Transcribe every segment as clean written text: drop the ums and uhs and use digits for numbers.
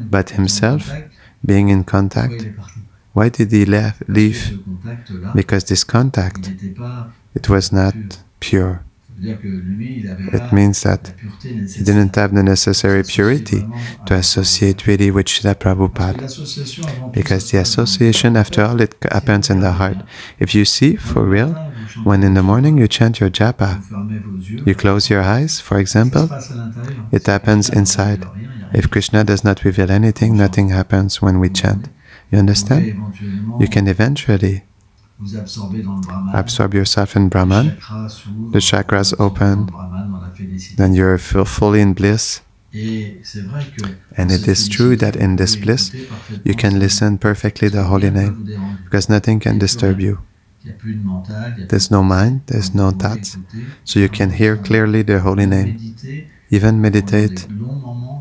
But himself, being in contact, why did he leave? Because this contact, it was not pure. It means that he didn't have the necessary purity to associate really with Srila Prabhupada. Because the association, after all, it happens in the heart. If you see, for real, when in the morning you chant your japa, you close your eyes, for example, it happens inside. If Krishna does not reveal anything, nothing happens when we chant. You understand? You can eventually absorb yourself in Brahman, the chakras open, then you're fully in bliss. And it is true that in this bliss, you can listen perfectly the holy name, because nothing can disturb you. There's no mind, there's no thoughts, so you can hear clearly the holy name. Even meditate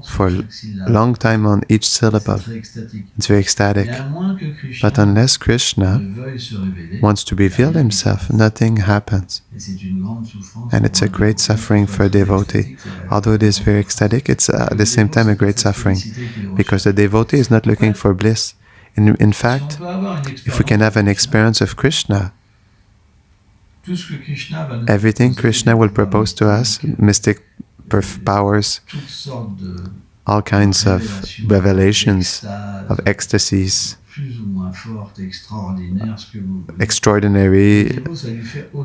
for a long time on each syllable. It's very ecstatic. But unless Krishna wants to reveal himself, nothing happens. And it's a great suffering for a devotee. Although it is very ecstatic, it's at the same time a great suffering, because the devotee is not looking for bliss. In fact, if we can have an experience of Krishna, everything Krishna will propose to us, mystic powers, all kinds of revelations, of ecstasies, extraordinary,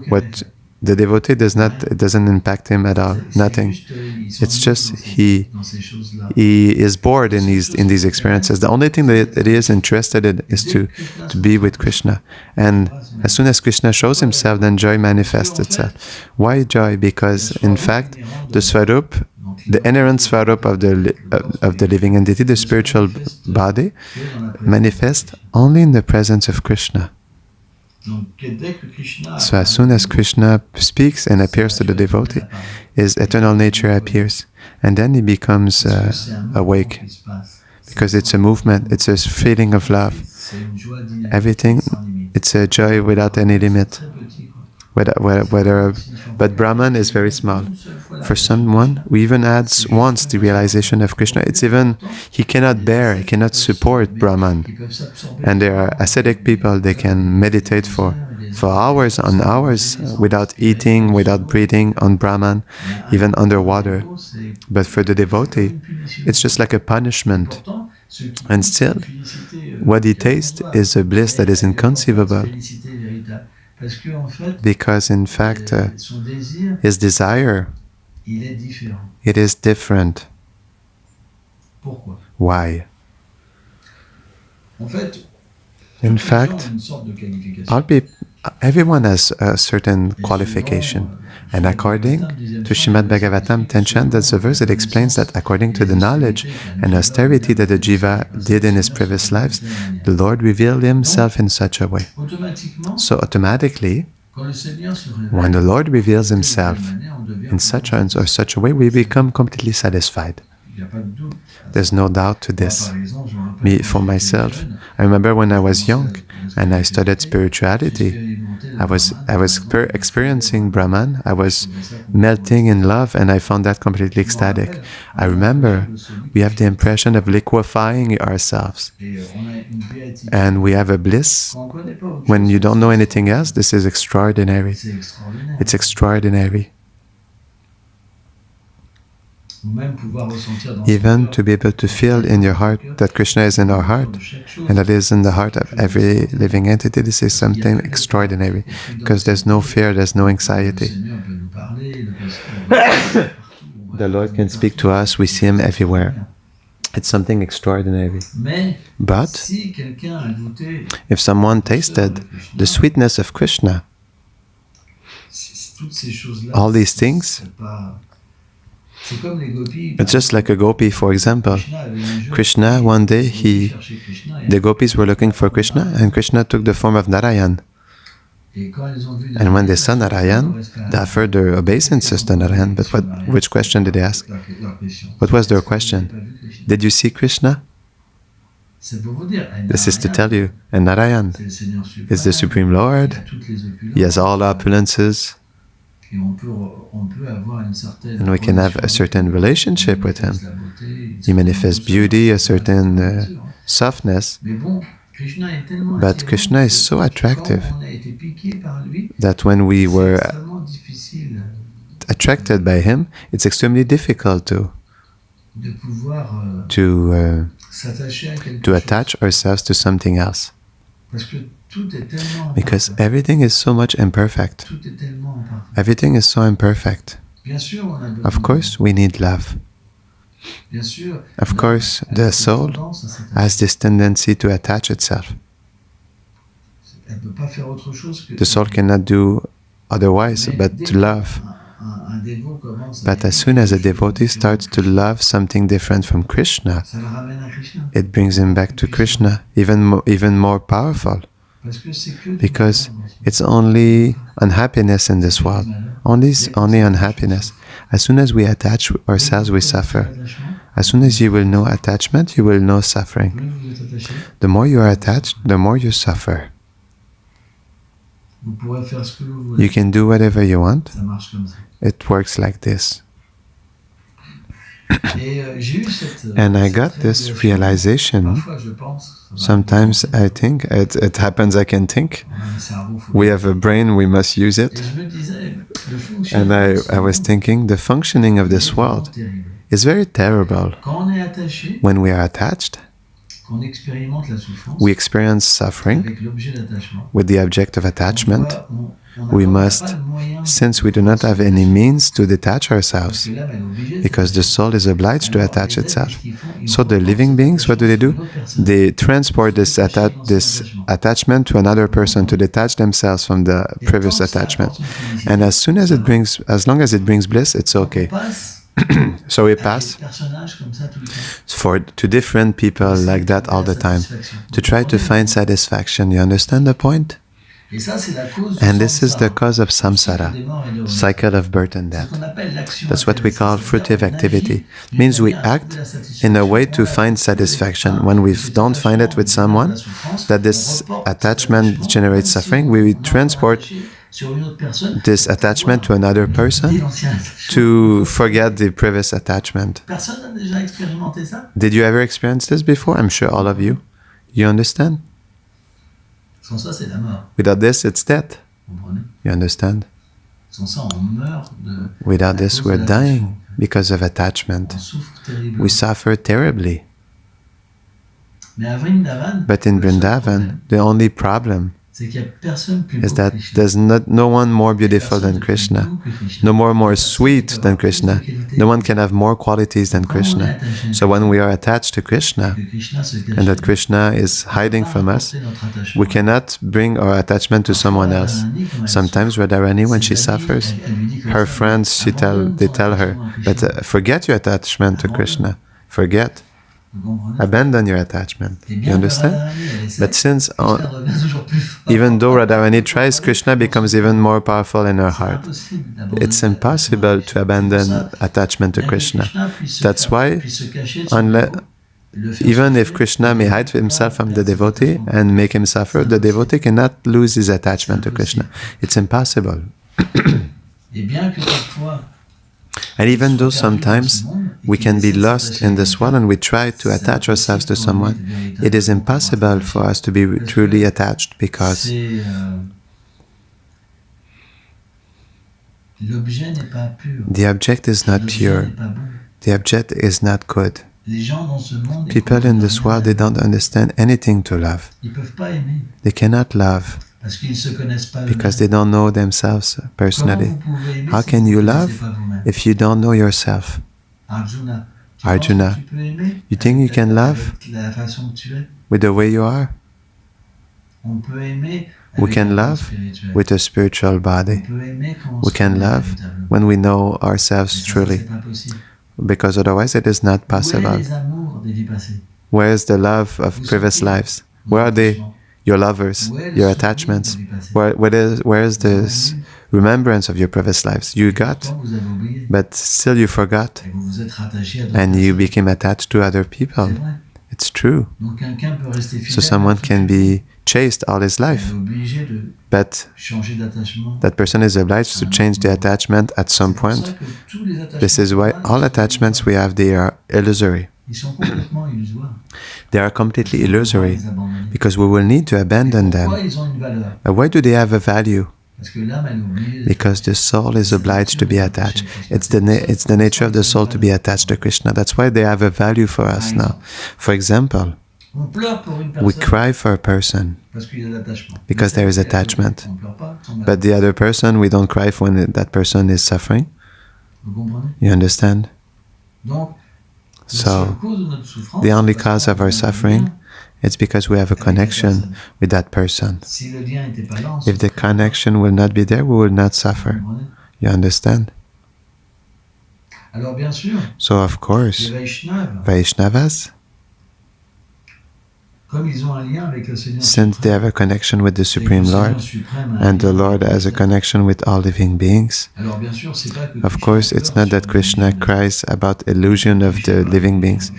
what the devotee it doesn't impact him at all, nothing. It's just he is bored in these experiences. The only thing that he is interested in is to be with Krishna. And as soon as Krishna shows himself, then joy manifests itself. Why joy? Because in fact, the Swarup, the inherent Swarup of the living entity, the spiritual body, manifests only in the presence of Krishna. So as soon as Krishna speaks and appears to the devotee, his eternal nature appears, and then he becomes awake, because it's a movement, it's a feeling of love. Everything, it's a joy without any limit. But Brahman is very small. For someone who even adds once the realization of Krishna, it's even, he cannot support Brahman. And there are ascetic people, they can meditate for hours on hours without eating, without breathing on Brahman, even underwater. But for the devotee, it's just like a punishment. And still, what he tastes is a bliss that is inconceivable. Because in fact, his desire, it is different. Why? In fact, everyone has a certain qualification. And according to Srimad Bhagavatam 10 that's a verse that explains that according to the knowledge and austerity that the Jiva did in his previous lives, the Lord revealed himself in such a way. So automatically, when the Lord reveals himself in such a way, we become completely satisfied. There's no doubt to this. For myself, I remember when I was young and I studied spirituality, I was experiencing Brahman, I was melting in love, and I found that completely ecstatic. I remember we have the impression of liquefying ourselves, and we have a bliss. When you don't know anything else, this is extraordinary. It's extraordinary. Even to be able to feel in your heart that Krishna is in our heart and that is in the heart of every living entity, this is something extraordinary, because there's no fear, there's no anxiety. The Lord can speak to us, we see Him everywhere. It's something extraordinary. But if someone tasted the sweetness of Krishna, all these things, it's just like a gopi, for example. Krishna, one day, the gopis were looking for Krishna, and Krishna took the form of Narayan. And when they saw Narayan, they offered their obeisances to Narayan. But which question did they ask? What was their question? Did you see Krishna? This is to tell you, and Narayan is the Supreme Lord. He has all opulences. And we can have a certain relationship with him. He manifests beauty, a certain softness. But Krishna is so attractive that when we were attracted by him, it's extremely difficult to attach ourselves to something else. Because everything is so much imperfect. Everything is so imperfect. Of course, we need love. Of course, the soul has this tendency to attach itself. The soul cannot do otherwise but to love. But as soon as a devotee starts to love something different from Krishna, it brings him back to Krishna, even more powerful. Because it's only unhappiness in this world. Only unhappiness. As soon as we attach ourselves, we suffer. As soon as you will know attachment, you will know suffering. The more you are attached, the more you suffer. You can do whatever you want. It works like this. And I got this realization. Sometimes I think, it happens I can think. We have a brain, we must use it. And I was thinking, the functioning of this world is very terrible. When we are attached, we experience suffering with the object of attachment. We must, since we do not have any means to detach ourselves, because the soul is obliged to attach itself. So the living beings, what do? They transport this attachment to another person to detach themselves from the previous attachment. And as long as it brings bliss, it's okay. So we pass to different people like that all the time, to try to find satisfaction. You understand the point? And this is the cause of samsara, cycle of birth and death. That's what we call fruitive activity. It means we act in a way to find satisfaction. When we don't find it with someone, that this attachment generates suffering, we transport this attachment to another person to forget the previous attachment. Did you ever experience this before? I'm sure all of you. You understand? Without this, it's death. You understand? Without this, we're dying because of attachment. We suffer terribly. But in Vrindavan, the only problem is that there's no one more beautiful than Krishna, no more sweet than Krishna. No one can have more qualities than Krishna. So when we are attached to Krishna, and that Krishna is hiding from us, we cannot bring our attachment to someone else. Sometimes Radharani, when she suffers, her friends, they tell her, but forget your attachment to Krishna. Forget. Abandon your attachment. You understand? But since, even though Radharani tries, Krishna becomes even more powerful in her heart. It's impossible to abandon attachment to Krishna. That's why, even if Krishna may hide himself from the devotee and make him suffer, the devotee cannot lose his attachment to Krishna. It's impossible. And even though sometimes we can be lost in this world and we try to attach ourselves to someone, it is impossible for us to be truly attached, because the object is not pure. The object is not good. People in this world, they don't understand anything to love. They cannot love because they don't know themselves personally. How can you love if you don't know yourself? Arjuna, you think you can love with the way you are? We can love with a spiritual body. We can love when we know ourselves truly, because otherwise it is not possible. Where is the love of previous lives? Where are they? Your lovers, your attachments. Where is this remembrance of your previous lives? You got, but still you forgot, and you became attached to other people. It's true. So someone can be chaste all his life. But that person is obliged to change the attachment at some point. This is why all attachments we have, they are illusory. They are completely illusory because we will need to abandon them. Why do they have a value? Because the soul is obliged to be attached. It's the nature of the soul to be attached to Krishna. That's why they have a value for us now. For example, we cry for a person because there is attachment. But the other person, we don't cry for when that person is suffering. You understand? So, the only cause of our suffering is because we have a connection with that person. If the connection will not be there, we will not suffer. You understand? So, of course, Vaishnavas, since they have a connection with the Supreme Lord, and the Lord has a connection with all living beings, of course, it's not that Krishna cries about illusion of the living beings,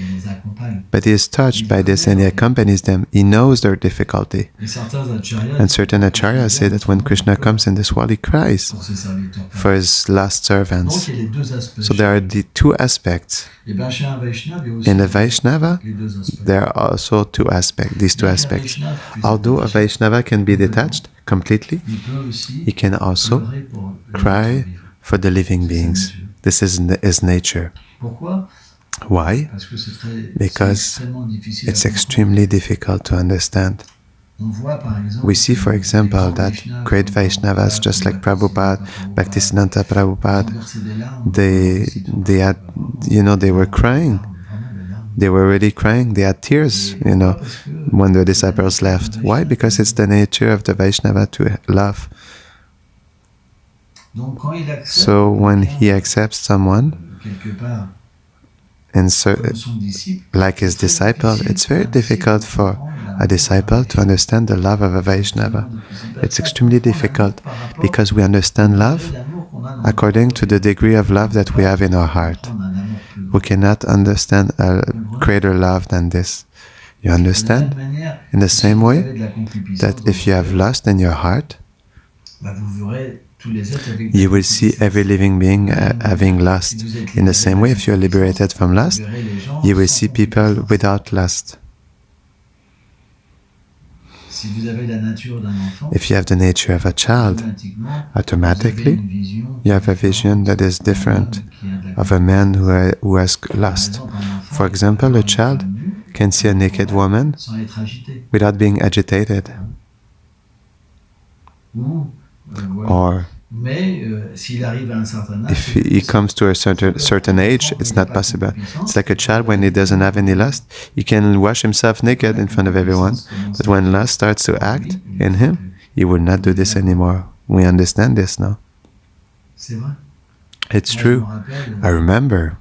but he is touched by this and he accompanies them. He knows their difficulty. And certain acharyas say that when Krishna comes in this world, he cries for his lost servants. So there are the two aspects. In the Vaishnava, there are also these two aspects. Although a Vaishnava can be detached completely, he can also cry for the living beings. This is his nature. Why? Because it's extremely difficult to understand. We see, for example, that great Vaishnavas, just like Prabhupada, Bhaktisiddhanta Prabhupada, they were crying. They were really crying. They had tears, when the disciples left. Why? Because it's the nature of the Vaishnava to love. So when he accepts someone, like his disciple, it's very difficult for a disciple to understand the love of a Vaishnava. It's extremely difficult because we understand love according to the degree of love that we have in our heart. We cannot understand a greater love than this. You understand? In the same way that if you have lust in your heart, you will see every living being having lust. In the same way, if you are liberated from lust, you will see people without lust. If you have the nature of a child, automatically you have a vision that is different of a man who has lust. For example, a child can see a naked woman without being agitated. Or if he comes to a certain age, it's not possible. It's like a child when he doesn't have any lust. He can wash himself naked in front of everyone, but when lust starts to act in him, he will not do this anymore. We understand this now. It's true. I remember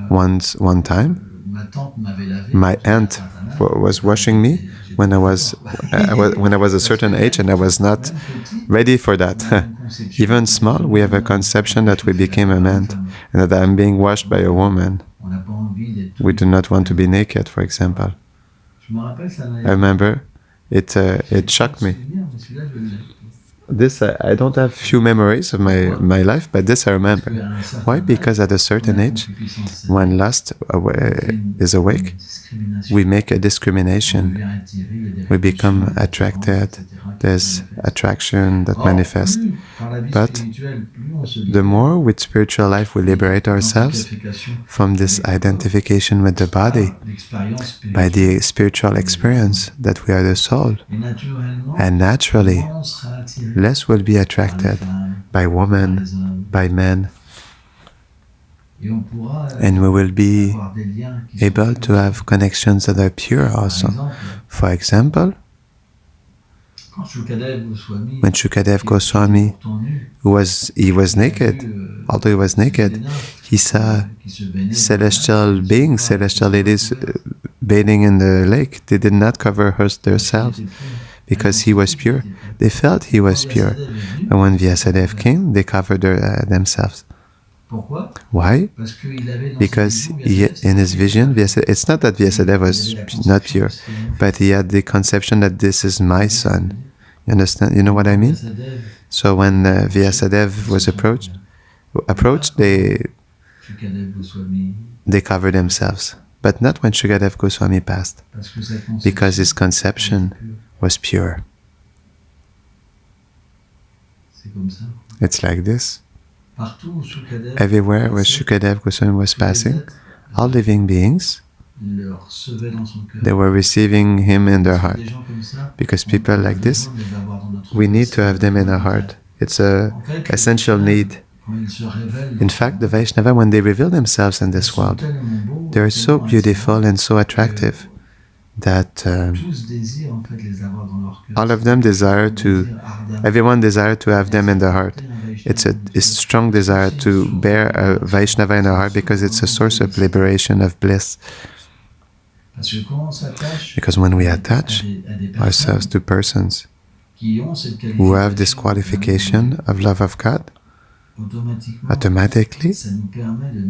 one time, my aunt was washing me when I was a certain age, and I was not ready for that. Even small, we have a conception that we became a man and that I'm being washed by a woman. We do not want to be naked, for example. I remember it shocked me. This I don't have few memories of my life, but this I remember. Why? Because at a certain age, when lust is awake, we make a discrimination. We become attracted. There's attraction that manifests. But the more with spiritual life we liberate ourselves from this identification with the body by the spiritual experience that we are the soul, and naturally less will be attracted by women, by men, and we will be able to have connections that are pure also. For example, when Shukadev Goswami, he was naked, although he was naked, he saw celestial beings, celestial ladies bathing in the lake. They did not cover themselves because he was pure. They felt he was pure. And when Vyasadeva came, they covered themselves. Why? Because in his vision, it's not that Vyasadeva was not pure. but he had the conception that this is my son. You understand? You know what I mean? So when Vyasadeva was approached, they covered themselves, but not when Shukadev Goswami passed, because his conception was pure. It's like this. Everywhere where Shukadev Goswami was passing, all living beings, they were receiving him in their heart. Because people like this, we need to have them in our heart. It's an essential need. In fact, the Vaishnava, when they reveal themselves in this world, they are so beautiful and so attractive that all of them everyone desire to have them in their heart. It's a strong desire to bear a Vaishnava in our heart because it's a source of liberation, of bliss. Because when we attach ourselves to persons who have this qualification of love of God, automatically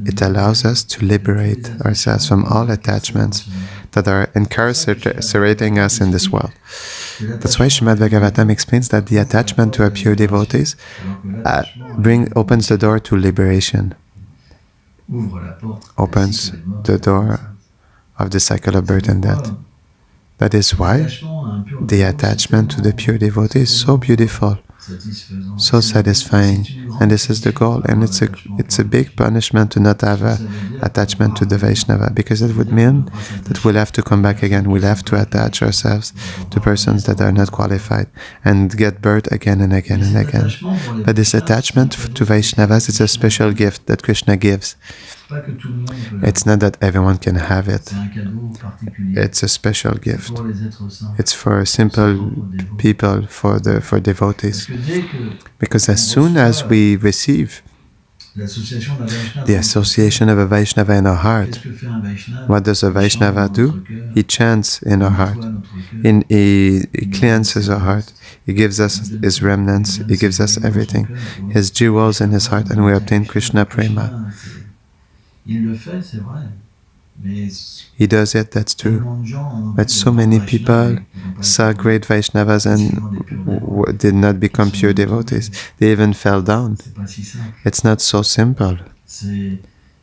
it allows us to liberate ourselves from all attachments that are incarcerating us in this world. That's why Srimad Bhagavatam explains that the attachment to our pure devotees opens the door to liberation, opens the door of the cycle of birth and death. That is why the attachment to the pure devotee is so beautiful, so satisfying, and this is the goal. And it's a big punishment to not have an attachment to the Vaishnava, because it would mean that we'll have to come back again. We'll have to attach ourselves to persons that are not qualified and get birth again and again and again. But this attachment to Vaishnavas is a special gift that Krishna gives. It's not that everyone can have it. It's a special gift. It's for simple people, for devotees. Because as soon as we receive the association of a Vaishnava in our heart, what does a Vaishnava do? He chants in our heart. He cleanses our heart. He gives us his remnants. He gives us everything, his jewels in his heart, and we obtain Krishna Prema. He does it, that's true. But so many people saw great Vaishnavas and did not become pure devotees. They even fell down. It's not so simple.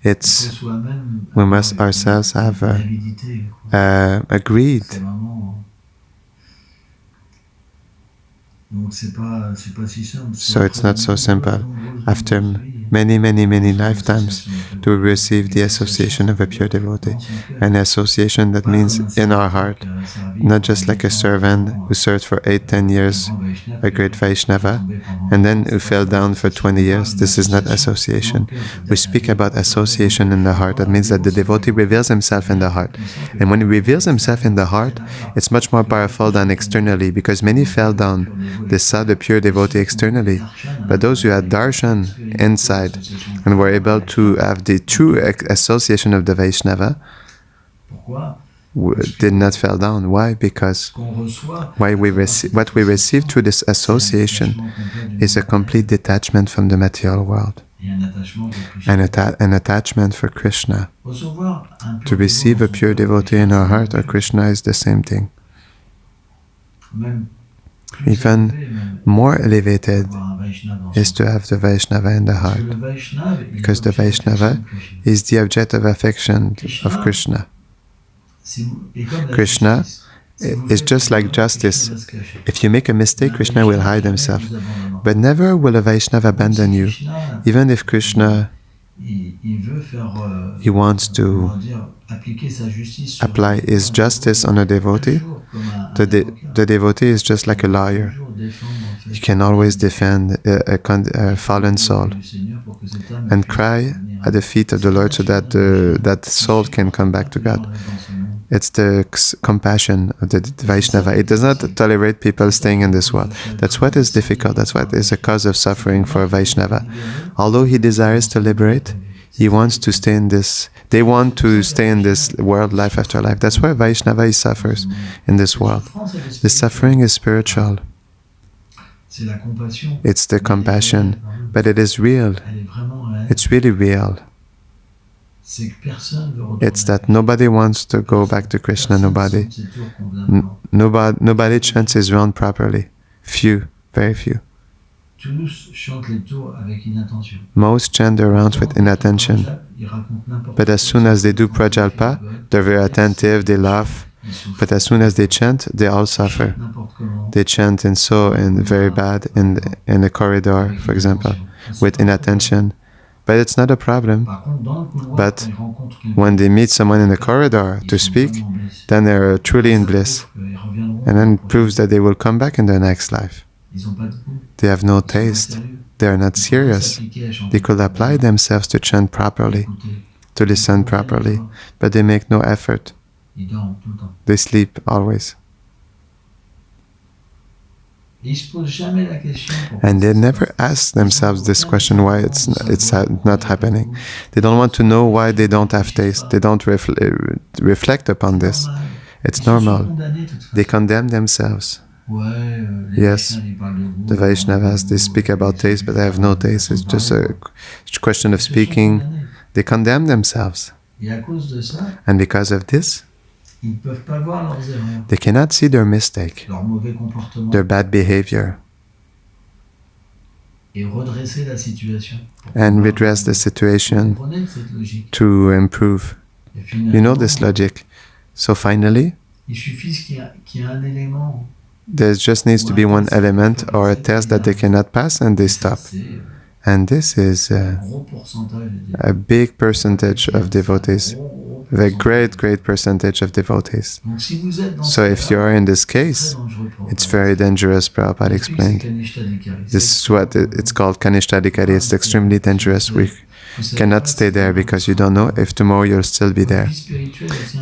It's, we must ourselves have a greed. So it's not so simple. After many lifetimes to receive the association of a pure devotee. An association that means in our heart, not just like a servant who served for 8-10 years, a great Vaishnava, and then who fell down for 20 years. This is not association. We speak about association in the heart. That means that the devotee reveals himself in the heart. And when he reveals himself in the heart, it's much more powerful than externally, because many fell down. They saw the pure devotee externally. But those who had darshan inside and were able to have the true association of the Vaishnava did not fall down. Why? Because what we receive through this association is a complete detachment from the material world and an attachment for Krishna. To receive a pure devotee in our heart or Krishna is the same thing. Even more elevated is to have the Vaishnava in the heart, because the Vaishnava is the object of affection of Krishna. Krishna is just like justice. If you make a mistake, Krishna will hide himself. But never will a Vaishnava abandon you. Even if Krishna, he wants to apply his justice on a devotee, the devotee is just like a lawyer. He can always defend a fallen soul and cry at the feet of the Lord so that that soul can come back to God. It's the compassion of the Vaishnava. It does not tolerate people staying in this world. That's what is difficult. That's what is a cause of suffering for a Vaishnava. Although he desires to liberate, he wants to stay in this. They want to stay in this world, life after life. That's why Vaishnava suffers in this world. The suffering is spiritual. It's the compassion, but it is real. It's really real. It's that nobody wants to go back to Krishna, nobody. Nobody chants his round properly. Few, very few. Most chant their rounds with inattention. But as soon as they do prajalpa, they're very attentive, they laugh. But as soon as they chant, they all suffer. They chant in very bad in the corridor, for example, with inattention. But it's not a problem. But when they meet someone in the corridor to speak, then they're truly in bliss. And then it proves that they will come back in their next life. They have no taste. They are not serious. They could apply themselves to chant properly, to listen properly, but they make no effort. They sleep always. And they never ask themselves this question, why it's not happening. They don't want to know why they don't have taste. They don't reflect upon this. It's normal. They condemn themselves. Yes, the Vaisnavas, they speak about taste, but they have no taste. It's just a question of speaking. They condemn themselves. And because of this, they cannot see their mistake, their bad behavior, and redress the situation to improve. You know this logic. So finally, there just needs to be one element or a test that they cannot pass and they stop. And this is a big percentage of devotees, a great percentage of devotees. So if you are in this case, it's very dangerous, Prabhupada explained. This is what it's called Kanishtadikari. It's extremely dangerous. We cannot stay there because you don't know if tomorrow you'll still be there.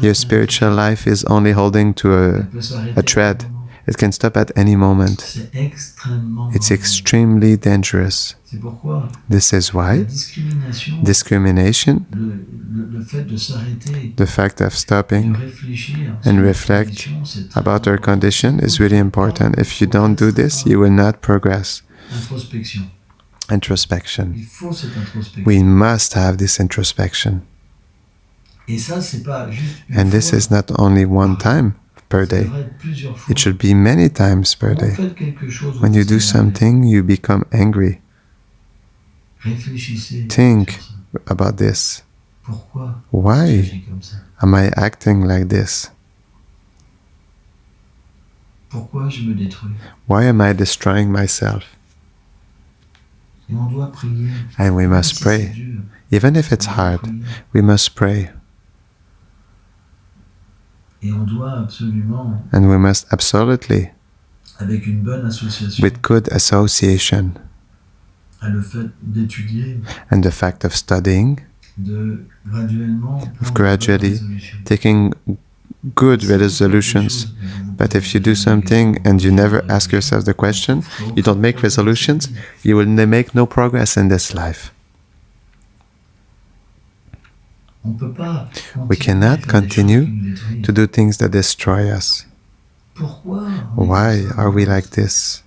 Your spiritual life is only holding to a thread. It can stop at any moment. It's extremely dangerous. This is why discrimination, the fact of stopping and reflect about our condition is really important. If you don't do this, you will not progress. Introspection. We must have this introspection. And this is not only one time per day. It should be many times per day. When you do something, you become angry. Think about this. Why am I acting like this? Why am I destroying myself? And we must pray. Even if it's hard, we must pray. And we must absolutely, with good association, and the fact of studying, of gradually taking good resolutions. But if you do something and you never ask yourself the question, you don't make resolutions, you will make no progress in this life. We cannot continue to do things that destroy us. Why are we like this?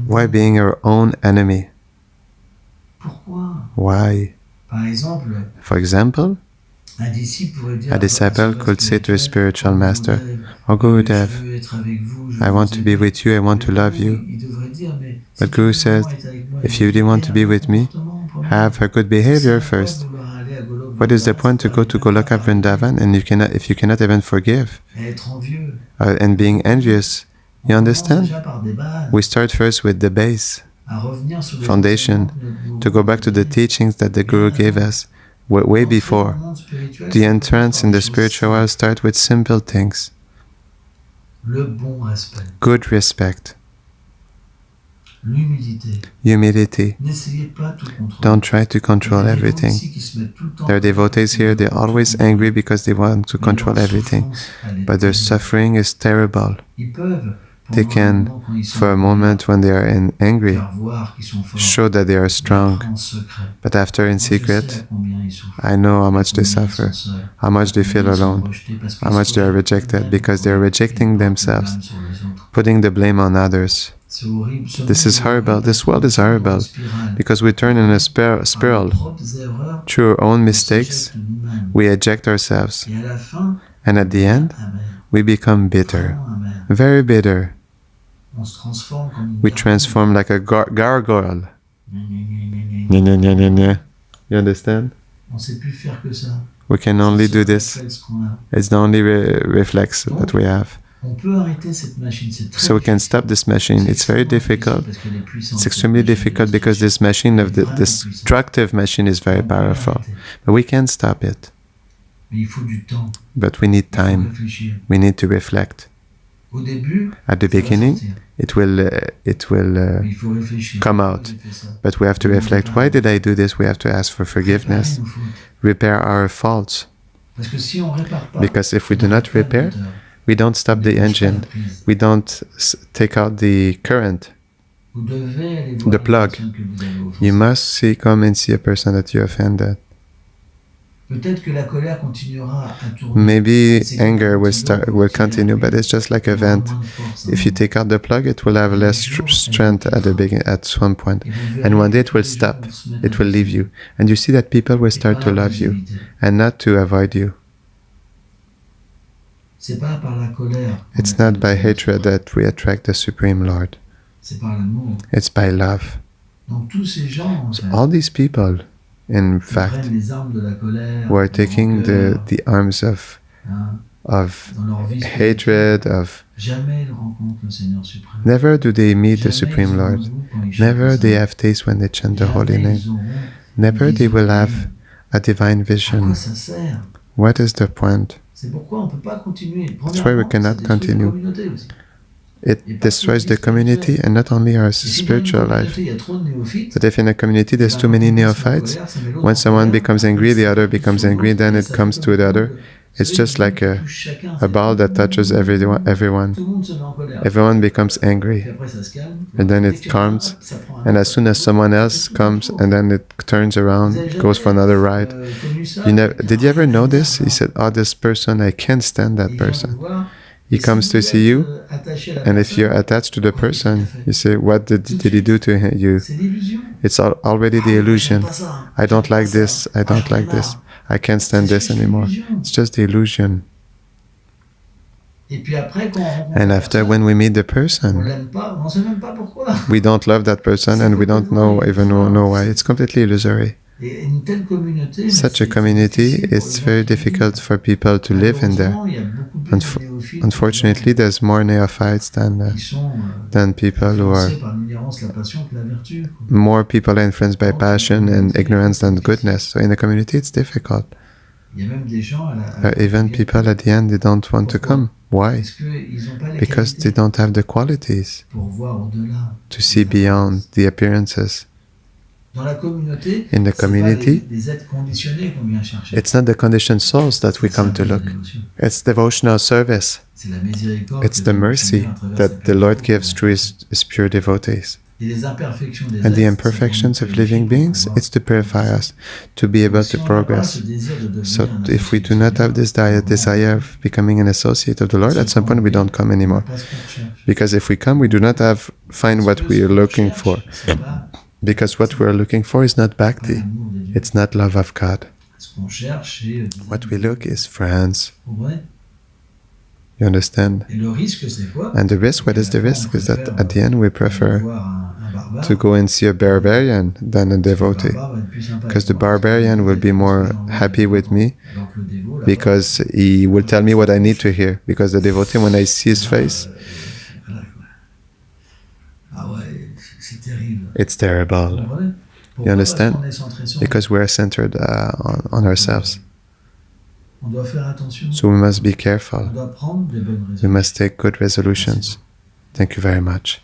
Why being our own enemy? Why? For example, a disciple could say to a spiritual master, "Oh Gurudev, I want to be with you, I want to love you." But Guru says, if you really want to be with me, have a good behavior first. What is the point to go to Goloka Vrindavan and if you cannot even forgive? And being envious, you understand? We start first with the base, foundation, to go back to the teachings that the Guru gave us way before. The entrance in the spiritual world starts with simple things. Good respect. Humility. Don't try to control everything. There are devotees here, they're always angry because they want to control everything. But their suffering is terrible. They can, for a moment when they are angry, show that they are strong. But after in secret, I know how much they suffer, how much they feel alone, how much they are rejected because they are rejecting themselves, putting the blame on others. This is horrible. This world is horrible because we turn in a spiral. Through our own mistakes, we eject ourselves. And at the end, we become bitter, very bitter. We transform like a gargoyle. You understand? We can only do this. It's the only reflex that we have. So we can stop this machine. It's very difficult. It's extremely difficult because this machine, this destructive machine, is very powerful. But we can stop it. But we need time. We need to reflect. At the beginning, it will come out. But we have to reflect. Why did I do this? We have to ask for forgiveness. Repair our faults. Because if we do not repair, we don't stop the engine. We don't take out the current, the plug. You must come and see a person that you offended. Maybe anger will continue, but it's just like a vent. If you take out the plug, it will have less strength at the beginning, at some point, and one day it will stop. It will leave you, and you see that people will start to love you and not to avoid you. It's not by hatred that we attract the Supreme Lord. It's by love. So all these people, in fact, who are taking the arms of hatred, never do they meet the Supreme Lord. Never they have taste when they chant the holy name. Never they will have a divine vision. What is the point? That's why we cannot continue. It destroys the community and not only our spiritual life. But if in a community there's too many neophytes, when someone becomes angry, the other becomes angry, then it comes to the other. It's just like a ball that touches everyone. Everyone becomes angry. And then it calms. And as soon as someone else comes, and then it turns around, goes for another ride. Did you ever know this? He said, oh, this person, I can't stand that person. He comes to see you, and if you're attached to the person, you say, what did he do to you? It's already the illusion. I don't like this, I don't like this. I can't stand this anymore. It's just the illusion. And after, when we meet the person, we don't love that person and we don't even know why. It's completely illusory. Such a community, it's very difficult for people to live in there. Unfortunately, there's more neophytes than people who are... More people are influenced by passion and ignorance than goodness. So in a community, it's difficult. Even people at the end, they don't want to come. Why? Because they don't have the qualities to see beyond the appearances. In the community, it's not the conditioned souls that we come to look. It's devotional service. It's the mercy that the Lord gives through His pure devotees. And the imperfections of living beings, it's to purify us, to be able to progress. So if we do not have this desire of becoming an associate of the Lord, at some point we don't come anymore. Because if we come, we do not find what we are looking for. Because what we are looking for is not bhakti. It's not love of God. What we look is friends. You understand? And the risk, what is the risk? Is that at the end we prefer to go and see a barbarian than a devotee. Because the barbarian will be more happy with me because he will tell me what I need to hear. Because the devotee, when I see his face, it's terrible. You understand? Because we are centered on ourselves. So we must be careful. We must take good resolutions. Thank you very much.